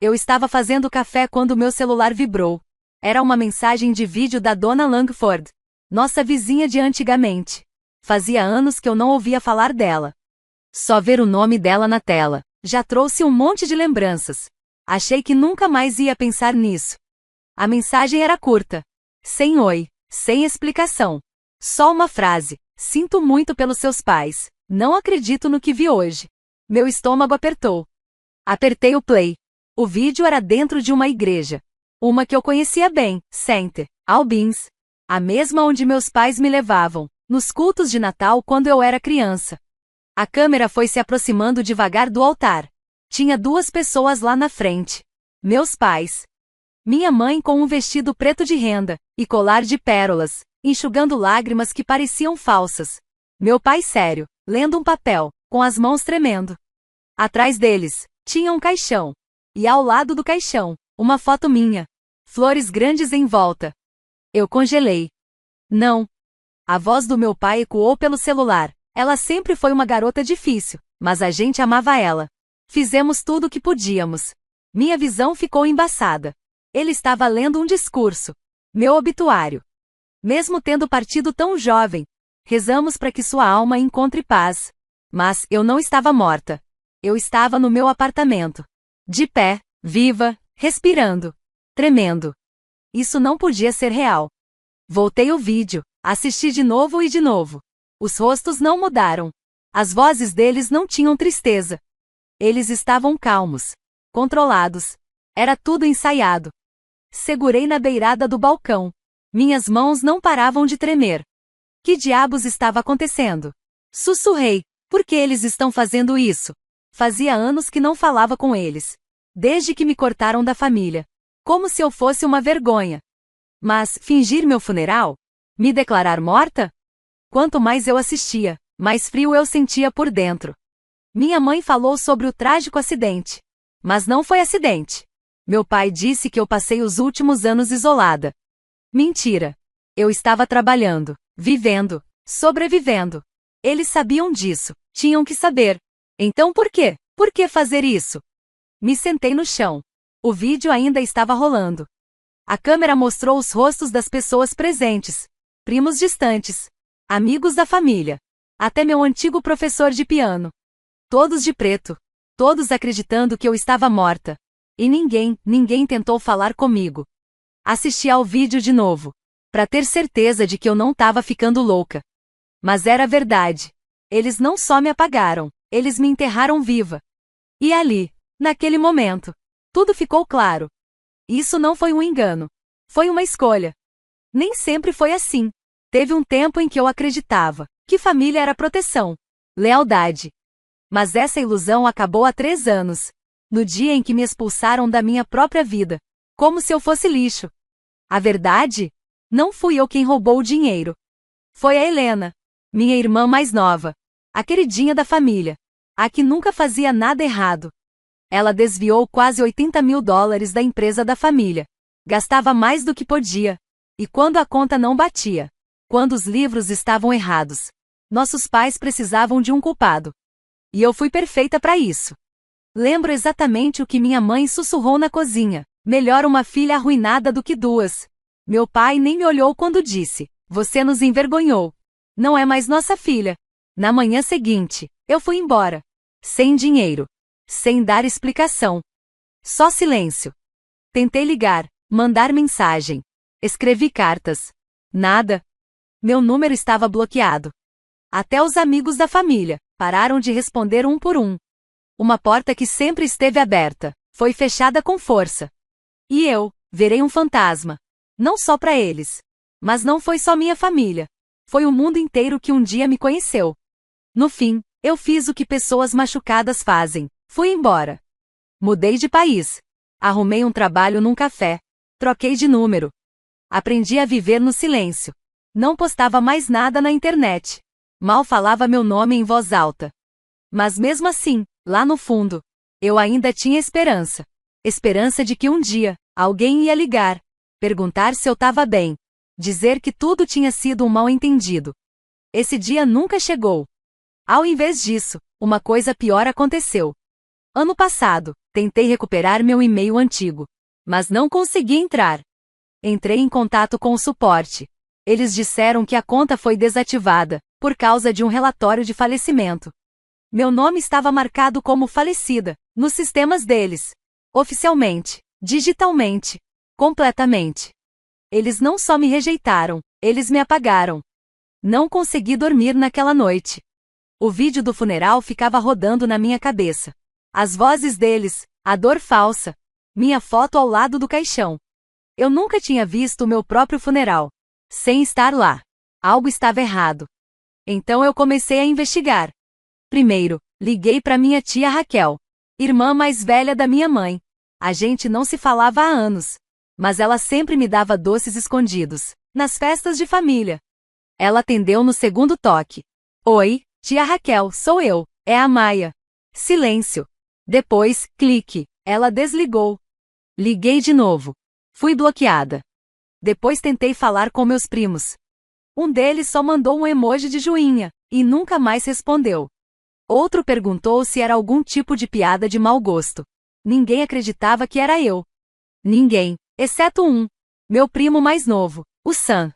Eu estava fazendo café quando meu celular vibrou. Era uma mensagem de vídeo da Dona Langford, nossa vizinha de antigamente. Fazia anos que eu não ouvia falar dela. Só ver o nome dela na tela já trouxe um monte de lembranças. Achei que nunca mais ia pensar nisso. A mensagem era curta. Sem oi, sem explicação. Só uma frase: sinto muito pelos seus pais. Não acredito no que vi hoje. Meu estômago apertou. Apertei o play. O vídeo era dentro de uma igreja. Uma que eu conhecia bem, St. Albans. A mesma onde meus pais me levavam, nos cultos de Natal quando eu era criança. A câmera foi se aproximando devagar do altar. Tinha 2 pessoas lá na frente. Meus pais. Minha mãe com um vestido preto de renda e colar de pérolas, enxugando lágrimas que pareciam falsas. Meu pai sério, lendo um papel, com as mãos tremendo. Atrás deles, tinha um caixão. E ao lado do caixão, uma foto minha. Flores grandes em volta. Eu congelei. Não. A voz do meu pai ecoou pelo celular. Ela sempre foi uma garota difícil, mas a gente amava ela. Fizemos tudo o que podíamos. Minha visão ficou embaçada. Ele estava lendo um discurso. Meu obituário. Mesmo tendo partido tão jovem, rezamos para que sua alma encontre paz. Mas eu não estava morta. Eu estava no meu apartamento. De pé, viva, respirando, tremendo. Isso não podia ser real. Voltei o vídeo, assisti de novo e de novo. Os rostos não mudaram. As vozes deles não tinham tristeza. Eles estavam calmos, controlados. Era tudo ensaiado. Segurei na beirada do balcão. Minhas mãos não paravam de tremer. Que diabos estava acontecendo? Sussurrei. Por que eles estão fazendo isso? Fazia anos que não falava com eles. Desde que me cortaram da família. Como se eu fosse uma vergonha. Mas, fingir meu funeral? Me declarar morta? Quanto mais eu assistia, mais frio eu sentia por dentro. Minha mãe falou sobre o trágico acidente. Mas não foi acidente. Meu pai disse que eu passei os últimos anos isolada. Mentira. Eu estava trabalhando, vivendo, sobrevivendo. Eles sabiam disso, tinham que saber. Então por quê? Por que fazer isso? Me sentei no chão. O vídeo ainda estava rolando. A câmera mostrou os rostos das pessoas presentes. Primos distantes. Amigos da família. Até meu antigo professor de piano. Todos de preto. Todos acreditando que eu estava morta. E ninguém tentou falar comigo. Assisti ao vídeo de novo. Para ter certeza de que eu não estava ficando louca. Mas era verdade. Eles não só me apagaram, eles me enterraram viva. E ali, naquele momento, tudo ficou claro. Isso não foi um engano. Foi uma escolha. Nem sempre foi assim. Teve um tempo em que eu acreditava que família era proteção, lealdade. Mas essa ilusão acabou há 3 anos. No dia em que me expulsaram da minha própria vida. Como se eu fosse lixo. A verdade? Não fui eu quem roubou o dinheiro. Foi a Helena, minha irmã mais nova. A queridinha da família. A que nunca fazia nada errado. Ela desviou quase $80.000 da empresa da família. Gastava mais do que podia. E quando a conta não batia. Quando os livros estavam errados. Nossos pais precisavam de um culpado. E eu fui perfeita para isso. Lembro exatamente o que minha mãe sussurrou na cozinha. Melhor uma filha arruinada do que 2. Meu pai nem me olhou quando disse: você nos envergonhou. Não é mais nossa filha. Na manhã seguinte, eu fui embora. Sem dinheiro. Sem dar explicação. Só silêncio. Tentei ligar, mandar mensagem. Escrevi cartas. Nada. Meu número estava bloqueado. Até os amigos da família pararam de responder um por um. Uma porta que sempre esteve aberta foi fechada com força. E eu virei um fantasma. Não só para eles. Mas não foi só minha família. Foi o mundo inteiro que um dia me conheceu. No fim, eu fiz o que pessoas machucadas fazem. Fui embora. Mudei de país. Arrumei um trabalho num café. Troquei de número. Aprendi a viver no silêncio. Não postava mais nada na internet. Mal falava meu nome em voz alta. Mas mesmo assim, lá no fundo, eu ainda tinha esperança. Esperança de que um dia, alguém ia ligar. Perguntar se eu estava bem. Dizer que tudo tinha sido um mal-entendido. Esse dia nunca chegou. Ao invés disso, uma coisa pior aconteceu. Ano passado, Tentei recuperar meu e-mail antigo, mas não consegui entrar. Entrei em contato com o suporte. Eles disseram que a conta foi desativada, por causa de um relatório de falecimento. Meu nome estava marcado como falecida, nos sistemas deles. Oficialmente, digitalmente, completamente. Eles não só me rejeitaram, eles me apagaram. Não consegui dormir naquela noite. O vídeo do funeral ficava rodando na minha cabeça. As vozes deles, a dor falsa, minha foto ao lado do caixão. Eu nunca tinha visto o meu próprio funeral. Sem estar lá. Algo estava errado. Então eu comecei a investigar. Primeiro, liguei para minha tia Raquel, irmã mais velha da minha mãe. A gente não se falava há anos, mas ela sempre me dava doces escondidos, nas festas de família. Ela atendeu no segundo toque. Oi, tia Raquel, sou eu, é a Maia. Silêncio. Depois, clique. Ela desligou. Liguei de novo. Fui bloqueada. Depois tentei falar com meus primos. Um deles só mandou um emoji de joinha, e nunca mais respondeu. Outro perguntou se era algum tipo de piada de mau gosto. Ninguém acreditava que era eu. Ninguém, exceto um. Meu primo mais novo, o Sam.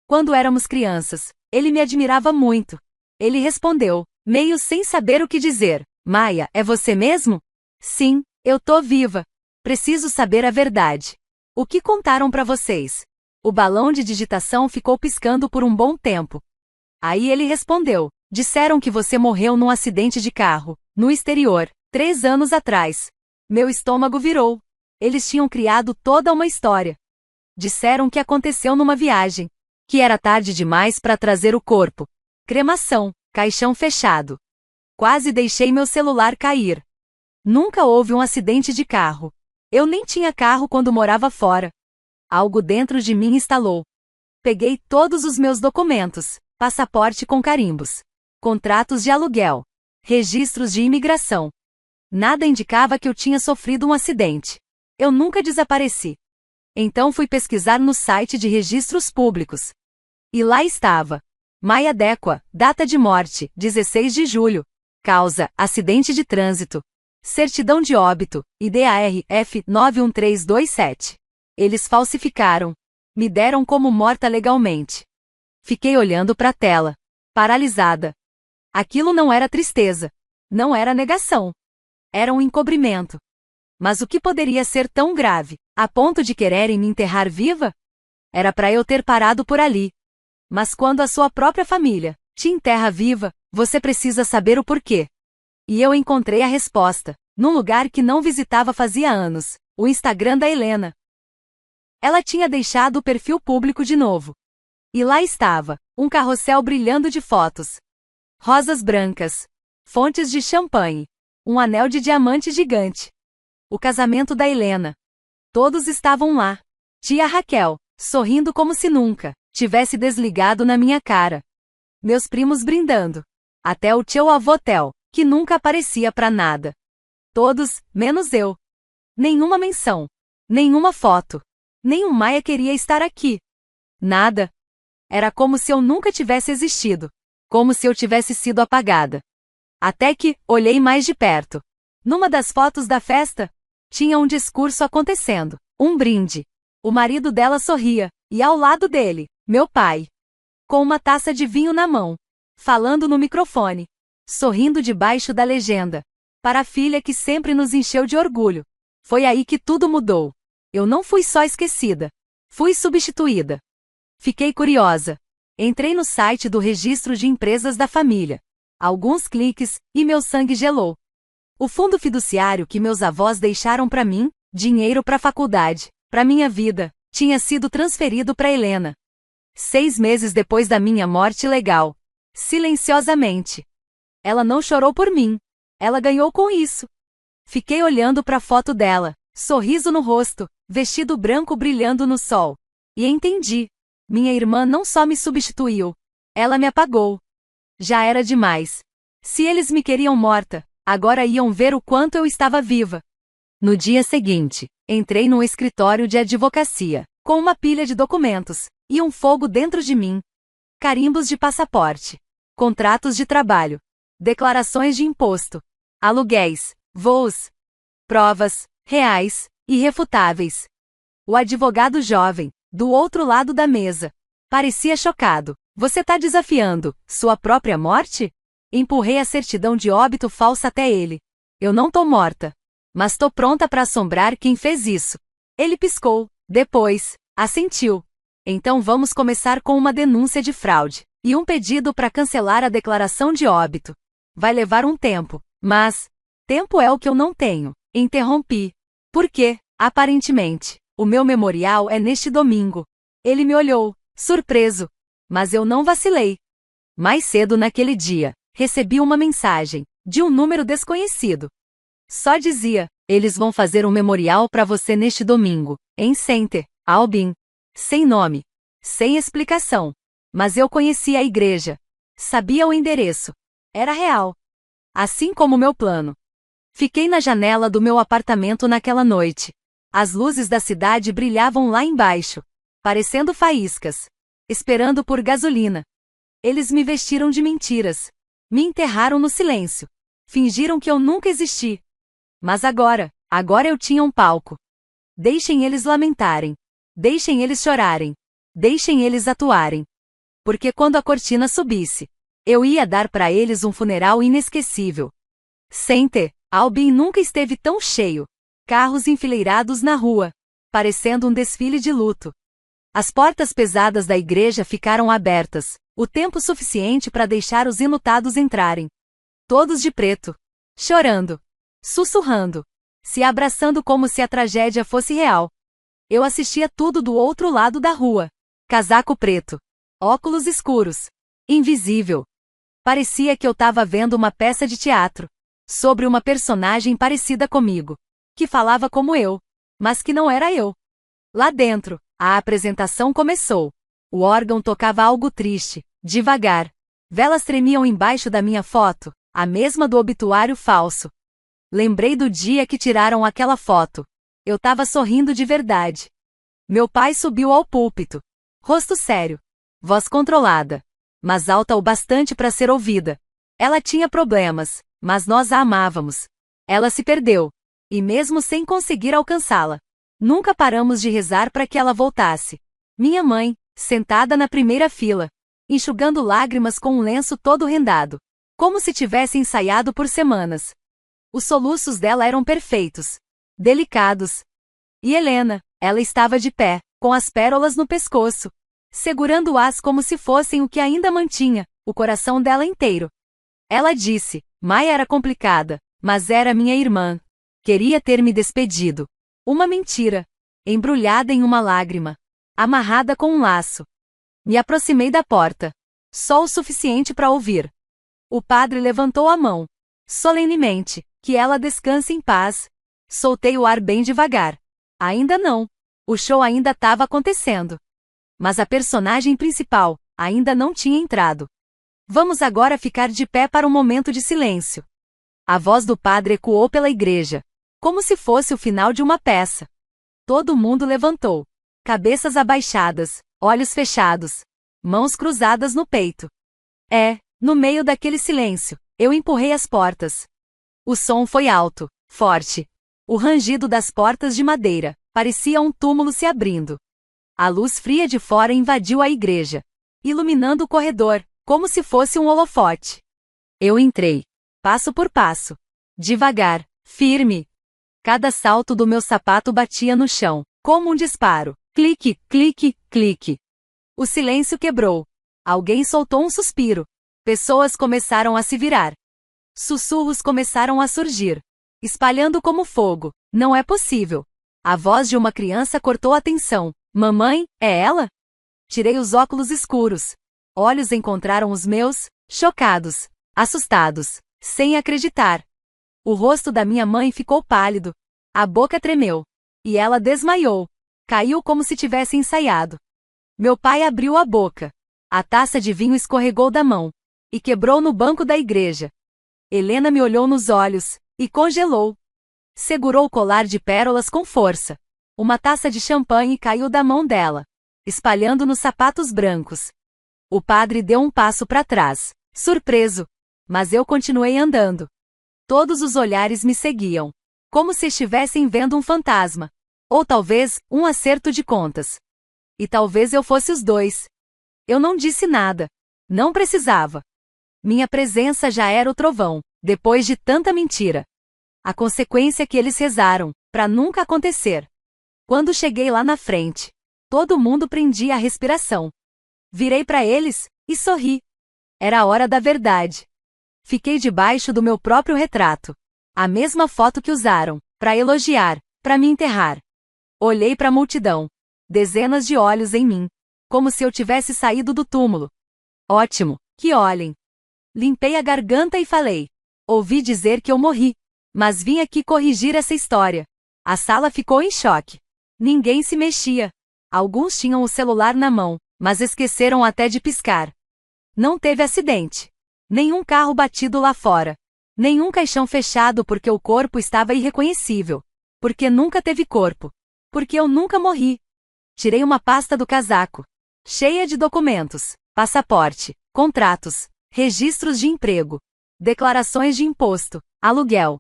Quando éramos crianças, ele me admirava muito. Ele respondeu, meio sem saber o que dizer. Maia, é você mesmo? Sim, eu tô viva. Preciso saber a verdade. O que contaram pra vocês? O balão de digitação ficou piscando por um bom tempo. Aí ele respondeu, disseram que você morreu num acidente de carro, no exterior, 3 anos atrás. Meu estômago virou. Eles tinham criado toda uma história. Disseram que aconteceu numa viagem. Que era tarde demais para trazer o corpo. Cremação, caixão fechado. Quase deixei meu celular cair. Nunca houve um acidente de carro. Eu nem tinha carro quando morava fora. Algo dentro de mim estalou. Peguei todos os meus documentos, passaporte com carimbos, contratos de aluguel, registros de imigração. Nada indicava que eu tinha sofrido um acidente. Eu nunca desapareci. Então fui pesquisar no site de registros públicos. E lá estava. Maia Dequa, data de morte, 16 de julho. Causa, acidente de trânsito. Certidão de óbito, IDARF 91327. Eles falsificaram. Me deram como morta legalmente. Fiquei olhando para a tela, paralisada. Aquilo não era tristeza. Não era negação. Era um encobrimento. Mas o que poderia ser tão grave, a ponto de quererem me enterrar viva? Era para eu ter parado por ali. Mas quando a sua própria família te enterra viva, você precisa saber o porquê. E eu encontrei a resposta, num lugar que não visitava fazia anos, o Instagram da Helena. Ela tinha deixado o perfil público de novo. E lá estava, um carrossel brilhando de fotos. Rosas brancas, fontes de champanhe, um anel de diamante gigante. O casamento da Helena. Todos estavam lá. Tia Raquel, sorrindo como se nunca tivesse desligado na minha cara. Meus primos brindando. Até o tio avô Tel, que nunca aparecia pra nada. Todos, menos eu. Nenhuma menção. Nenhuma foto. Nenhum Maia queria estar aqui. Nada. Era como se eu nunca tivesse existido. Como se eu tivesse sido apagada. Até que, olhei mais de perto. Numa das fotos da festa, tinha um discurso acontecendo. Um brinde. O marido dela sorria, e ao lado dele, meu pai. Com uma taça de vinho na mão. Falando no microfone. Sorrindo debaixo da legenda. Para a filha que sempre nos encheu de orgulho. Foi aí que tudo mudou. Eu não fui só esquecida. Fui substituída. Fiquei curiosa. Entrei no site do registro de empresas da família. Alguns cliques, e meu sangue gelou. O fundo fiduciário que meus avós deixaram para mim, dinheiro para faculdade, para minha vida, tinha sido transferido para Helena. 6 meses depois da minha morte legal. Silenciosamente. Ela não chorou por mim. Ela ganhou com isso. Fiquei olhando para a foto dela, sorriso no rosto, vestido branco brilhando no sol. E entendi. Minha irmã não só me substituiu. Ela me apagou. Já era demais. Se eles me queriam morta, agora iam ver o quanto eu estava viva. No dia seguinte, entrei num escritório de advocacia, com uma pilha de documentos, e um fogo dentro de mim. Carimbos de passaporte. Contratos de trabalho. Declarações de imposto. Aluguéis. Voos. Provas, reais, irrefutáveis. O advogado jovem, do outro lado da mesa, parecia chocado. Você tá desafiando sua própria morte? Empurrei a certidão de óbito falsa até ele. Eu não tô morta. Mas tô pronta para assombrar quem fez isso. Ele piscou, depois, assentiu. Então vamos começar com uma denúncia de fraude e um pedido para cancelar a declaração de óbito. Vai levar um tempo, mas tempo é o que eu não tenho. Interrompi. Por quê? Aparentemente, o meu memorial é neste domingo. Ele me olhou, surpreso. Mas eu não vacilei. Mais cedo naquele dia, recebi uma mensagem, de um número desconhecido. Só dizia, eles vão fazer um memorial para você neste domingo, em Center, Albin. Sem nome. Sem explicação. Mas eu conhecia a igreja. Sabia o endereço. Era real. Assim como meu plano. Fiquei na janela do meu apartamento naquela noite. As luzes da cidade brilhavam lá embaixo, parecendo faíscas, esperando por gasolina. Eles me vestiram de mentiras. Me enterraram no silêncio. Fingiram que eu nunca existi. Mas agora eu tinha um palco. Deixem eles lamentarem. Deixem eles chorarem. Deixem eles atuarem. Porque quando a cortina subisse, eu ia dar para eles um funeral inesquecível. Center, Albin nunca esteve tão cheio. Carros enfileirados na rua, parecendo um desfile de luto. As portas pesadas da igreja ficaram abertas, o tempo suficiente para deixar os enlutados entrarem. Todos de preto. Chorando. Sussurrando. Se abraçando como se a tragédia fosse real. Eu assistia tudo do outro lado da rua. Casaco preto. Óculos escuros. Invisível. Parecia que eu estava vendo uma peça de teatro. Sobre uma personagem parecida comigo. Que falava como eu. Mas que não era eu. Lá dentro, a apresentação começou. O órgão tocava algo triste, devagar. Velas tremiam embaixo da minha foto, a mesma do obituário falso. Lembrei do dia que tiraram aquela foto. Eu estava sorrindo de verdade. Meu pai subiu ao púlpito. Rosto sério. Voz controlada. Mas alta o bastante para ser ouvida. Ela tinha problemas, mas nós a amávamos. Ela se perdeu. E mesmo sem conseguir alcançá-la, nunca paramos de rezar para que ela voltasse. Minha mãe, sentada na primeira fila, enxugando lágrimas com um lenço todo rendado, como se tivesse ensaiado por semanas. Os soluços dela eram perfeitos, delicados. E Helena, ela estava de pé, com as pérolas no pescoço, segurando-as como se fossem o que ainda mantinha o coração dela inteiro. Ela disse, Maia era complicada, mas era minha irmã. Queria ter me despedido. Uma mentira. Embrulhada em uma lágrima. Amarrada com um laço. Me aproximei da porta. Só o suficiente para ouvir. O padre levantou a mão. Solenemente, que ela descanse em paz. Soltei o ar bem devagar. Ainda não. O show ainda estava acontecendo. Mas a personagem principal ainda não tinha entrado. Vamos agora ficar de pé para um momento de silêncio. A voz do padre ecoou pela igreja, como se fosse o final de uma peça. Todo mundo levantou. Cabeças abaixadas, olhos fechados, mãos cruzadas no peito. No meio daquele silêncio, eu empurrei as portas. O som foi alto, forte. O rangido das portas de madeira parecia um túmulo se abrindo. A luz fria de fora invadiu a igreja, iluminando o corredor, como se fosse um holofote. Eu entrei, passo por passo, devagar, firme. Cada salto do meu sapato batia no chão, como um disparo. Clique, clique, clique. O silêncio quebrou. Alguém soltou um suspiro. Pessoas começaram a se virar. Sussurros começaram a surgir, espalhando como fogo. Não é possível. A voz de uma criança cortou a tensão. Mamãe, é ela? Tirei os óculos escuros. Olhos encontraram os meus, chocados, assustados, sem acreditar. O rosto da minha mãe ficou pálido. A boca tremeu. E ela desmaiou. Caiu como se tivesse ensaiado. Meu pai abriu a boca. A taça de vinho escorregou da mão e quebrou no banco da igreja. Helena me olhou nos olhos e congelou. Segurou o colar de pérolas com força. Uma taça de champanhe caiu da mão dela, espalhando nos sapatos brancos. O padre deu um passo para trás, surpreso, mas eu continuei andando. Todos os olhares me seguiam. Como se estivessem vendo um fantasma. Ou talvez, um acerto de contas. E talvez eu fosse os dois. Eu não disse nada. Não precisava. Minha presença já era o trovão, depois de tanta mentira. A consequência que eles rezaram, para nunca acontecer. Quando cheguei lá na frente, todo mundo prendia a respiração. Virei para eles e sorri. Era a hora da verdade. Fiquei debaixo do meu próprio retrato. A mesma foto que usaram, para elogiar, para me enterrar. Olhei para a multidão. Dezenas de olhos em mim. Como se eu tivesse saído do túmulo. Ótimo, que olhem. Limpei a garganta e falei. Ouvi dizer que eu morri. Mas vim aqui corrigir essa história. A sala ficou em choque. Ninguém se mexia. Alguns tinham o celular na mão, mas esqueceram até de piscar. Não teve acidente. Nenhum carro batido lá fora. Nenhum caixão fechado porque o corpo estava irreconhecível. Porque nunca teve corpo. Porque eu nunca morri. Tirei uma pasta do casaco. Cheia de documentos, passaporte, contratos, registros de emprego, declarações de imposto, aluguel.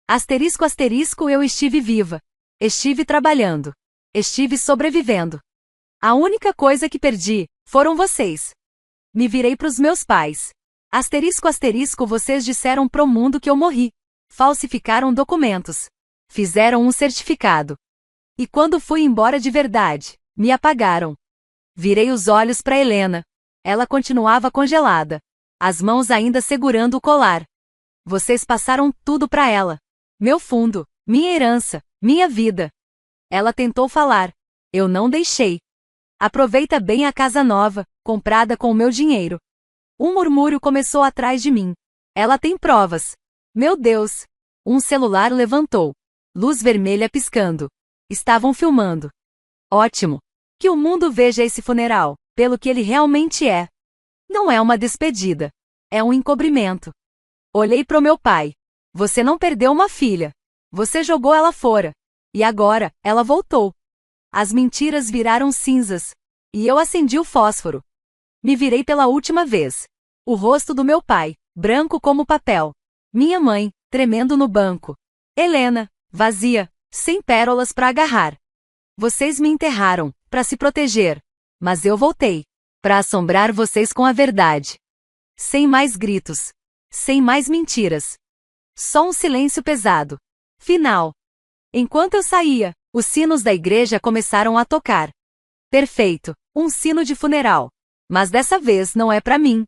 Asterisco asterisco, eu estive viva. Estive trabalhando. Estive sobrevivendo. A única coisa que perdi foram vocês. Me virei pros meus pais. Asterisco asterisco, vocês disseram pro mundo que eu morri. Falsificaram documentos. Fizeram um certificado. E quando fui embora de verdade, me apagaram. Virei os olhos para Helena. Ela continuava congelada. As mãos ainda segurando o colar. Vocês passaram tudo para ela. Meu fundo, minha herança, minha vida. Ela tentou falar. Eu não deixei. Aproveita bem a casa nova, comprada com o meu dinheiro. Um murmúrio começou atrás de mim. Ela tem provas. Meu Deus. Um celular levantou. Luz vermelha piscando. Estavam filmando. Ótimo. Que o mundo veja esse funeral, pelo que ele realmente é. Não é uma despedida. É um encobrimento. Olhei pro meu pai. Você não perdeu uma filha. Você jogou ela fora. E agora, ela voltou. As mentiras viraram cinzas. E eu acendi o fósforo. Me virei pela última vez. O rosto do meu pai, branco como papel. Minha mãe, tremendo no banco. Helena, vazia, sem pérolas para agarrar. Vocês me enterraram, para se proteger. Mas eu voltei. Para assombrar vocês com a verdade. Sem mais gritos. Sem mais mentiras. Só um silêncio pesado. Final. Enquanto eu saía, os sinos da igreja começaram a tocar. Perfeito, um sino de funeral. Mas dessa vez não é para mim.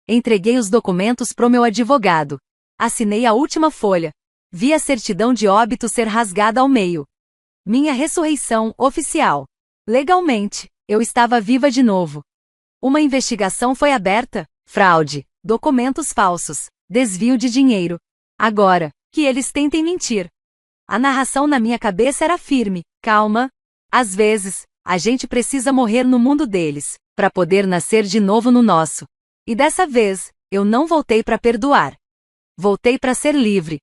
Entreguei os documentos pro meu advogado. Assinei a última folha. Vi a certidão de óbito ser rasgada ao meio. Minha ressurreição oficial. Legalmente, eu estava viva de novo. Uma investigação foi aberta. Fraude, documentos falsos, desvio de dinheiro. Agora, que eles tentem mentir. A narração na minha cabeça era firme, calma. Às vezes, a gente precisa morrer no mundo deles, para poder nascer de novo no nosso. E dessa vez, eu não voltei para perdoar. Voltei para ser livre.